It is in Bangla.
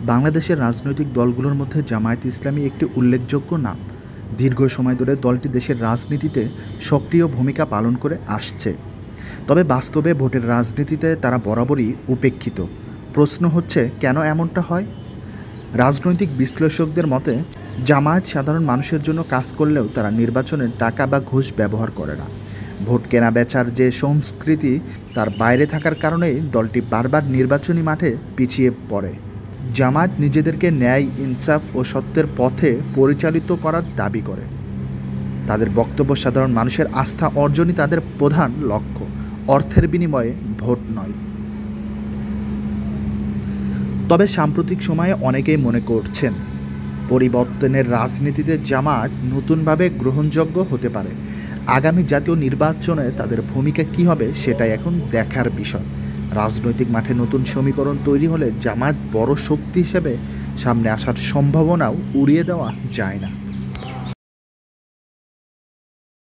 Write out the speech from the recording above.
বাংলাদেশের রাজনৈতিক দলগুলোর মধ্যে জামায়াতে ইসলামী একটি উল্লেখযোগ্য নাম। দীর্ঘ সময় ধরে দলটি দেশের রাজনীতিতে সক্রিয় ভূমিকা পালন করে আসছে। তবে বাস্তবে ভোটের রাজনীতিতে তারা বরাবরই উপেক্ষিত। প্রশ্ন হচ্ছে, কেন এমনটা হয়? রাজনৈতিক বিশ্লেষকদের মতে, জামায়াত সাধারণ মানুষের জন্য কাজ করলেও তারা নির্বাচনে টাকা বা ঘুষ ব্যবহার করে না। ভোট কেনা বেচার যে সংস্কৃতি, তার বাইরে থাকার কারণেই দলটি বারবার নির্বাচনী মাঠে পিছিয়ে পড়ে। জামায়াত নিজেদেরকে ন্যায়, ইনসাফ ও সত্যের পথে পরিচালিত করার দাবি করে। তাদের বক্তব্য সাধারণ মানুষের আস্থা অর্জনই তাদের প্রধান লক্ষ্য, অর্থের বিনিময়ে ভোট নয়। তবে সাম্প্রতিক সময়ে অনেকেই মনে করছেন, পরিবর্তনের রাজনীতিতে জামায়াত নতুনভাবে গ্রহণযোগ্য হতে পারে। আগামী জাতীয় নির্বাচনে তাদের ভূমিকা কী হবে সেটাই এখন দেখার বিষয়। রাজনৈতিক মাঠে নতুন সমীকরণ তৈরি হলে জামায়াত বড় শক্তি হিসেবে সামনে আসার সম্ভাবনাও উড়িয়ে দেওয়া যায় না।